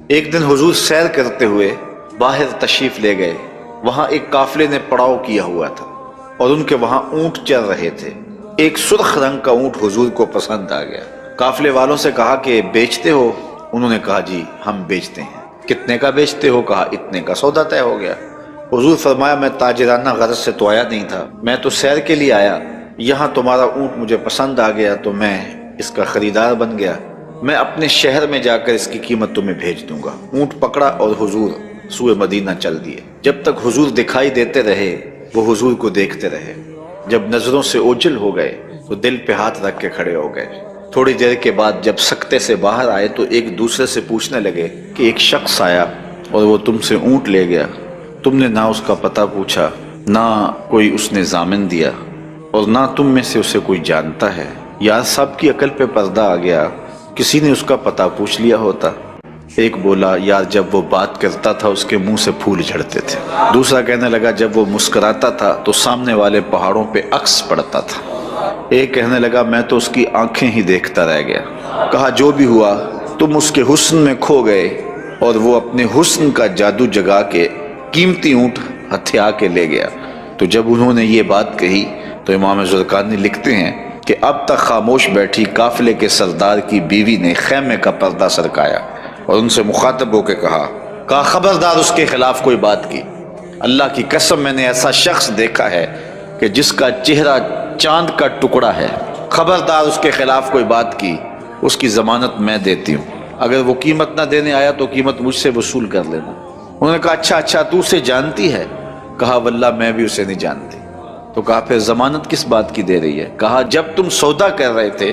ایک دن حضور سیر کرتے ہوئے باہر تشریف لے گئے۔ وہاں ایک قافلے نے پڑاؤ کیا ہوا تھا اور ان کے وہاں اونٹ چل رہے تھے۔ ایک سرخ رنگ کا اونٹ حضور کو پسند آ گیا۔ قافلے والوں سے کہا کہ بیچتے ہو؟ انہوں نے کہا جی ہم بیچتے ہیں۔ کتنے کا بیچتے ہو؟ کہا اتنے کا۔ سودا طے ہو گیا۔ حضور فرمایا میں تاجرانہ غرض سے تو آیا نہیں تھا، میں تو سیر کے لیے آیا، یہاں تمہارا اونٹ مجھے پسند آ گیا تو میں اس کا خریدار بن گیا، میں اپنے شہر میں جا کر اس کی قیمت تمہیں بھیج دوں گا۔ اونٹ پکڑا اور حضور سوئے مدینہ چل دیے۔ جب تک حضور دکھائی دیتے رہے وہ حضور کو دیکھتے رہے۔ جب نظروں سے اوجھل ہو گئے تو دل پہ ہاتھ رکھ کے کھڑے ہو گئے۔ تھوڑی دیر کے بعد جب سکتے سے باہر آئے تو ایک دوسرے سے پوچھنے لگے کہ ایک شخص آیا اور وہ تم سے اونٹ لے گیا، تم نے نہ اس کا پتہ پوچھا، نہ کوئی اس نے ضامن دیا، اور نہ تم میں سے اسے کوئی جانتا ہے۔ یار صاحب کی عقل پہ پردہ آ گیا، کسی نے اس کا پتہ پوچھ لیا ہوتا۔ ایک بولا یار جب وہ بات کرتا تھا اس کے منہ سے پھول جھڑتے تھے۔ دوسرا کہنے لگا جب وہ مسکراتا تھا تو سامنے والے پہاڑوں پہ عکس پڑتا تھا۔ ایک کہنے لگا میں تو اس کی آنکھیں ہی دیکھتا رہ گیا۔ کہا جو بھی ہوا تم اس کے حسن میں کھو گئے اور وہ اپنے حسن کا جادو جگا کے قیمتی اونٹ ہتھیا کے لے گیا۔ تو جب انہوں نے یہ بات کہی تو امام زرقانی لکھتے ہیں کہ اب تک خاموش بیٹھی قافلے کے سردار کی بیوی نے خیمے کا پردہ سرکایا اور ان سے مخاطب ہو کے کہا خبردار اس کے خلاف کوئی بات کی، اللہ کی قسم میں نے ایسا شخص دیکھا ہے کہ جس کا چہرہ چاند کا ٹکڑا ہے، خبردار اس کے خلاف کوئی بات کی، اس کی ضمانت میں دیتی ہوں، اگر وہ قیمت نہ دینے آیا تو قیمت مجھ سے وصول کر لینا۔ انہوں نے کہا اچھا تو اسے جانتی ہے؟ کہا واللہ میں بھی اسے نہیں جانتی۔ تو کہا پھر ضمانت کس بات کی دے رہی ہے؟ کہا جب تم سودا کر رہے تھے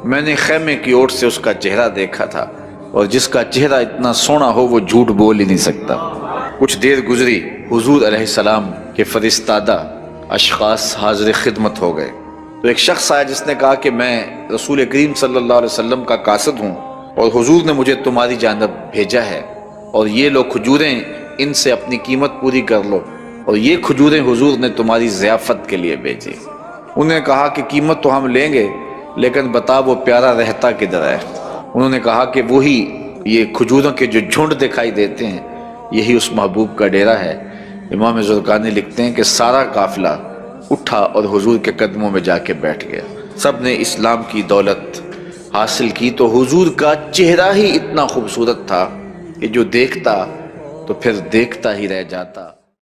میں نے خیمے کی اوٹ سے اس کا چہرہ دیکھا تھا، اور جس کا چہرہ اتنا سونا ہو وہ جھوٹ بول ہی نہیں سکتا۔ کچھ دیر گزری، حضور علیہ السلام کے فرستادہ اشخاص حاضر خدمت ہو گئے۔ تو ایک شخص آیا جس نے کہا کہ میں رسول کریم صلی اللہ علیہ وسلم کا قاصد ہوں اور حضور نے مجھے تمہاری جانب بھیجا ہے، اور یہ لو کھجوریں، ان سے اپنی قیمت پوری کر لو، اور یہ کھجوریں حضور نے تمہاری ضیافت کے لیے بھیجی۔ انہوں نے کہا کہ قیمت تو ہم لیں گے لیکن بتا وہ پیارا رہتا کدھر ہے؟ انہوں نے کہا کہ وہی یہ کھجوروں کے جو جھنڈ دکھائی دیتے ہیں یہی اس محبوب کا ڈیرا ہے۔ امام زرقانی لکھتے ہیں کہ سارا قافلہ اٹھا اور حضور کے قدموں میں جا کے بیٹھ گیا۔ سب نے اسلام کی دولت حاصل کی تو حضور کا چہرہ ہی اتنا خوبصورت تھا کہ جو دیکھتا تو پھر دیکھتا ہی رہ جاتا۔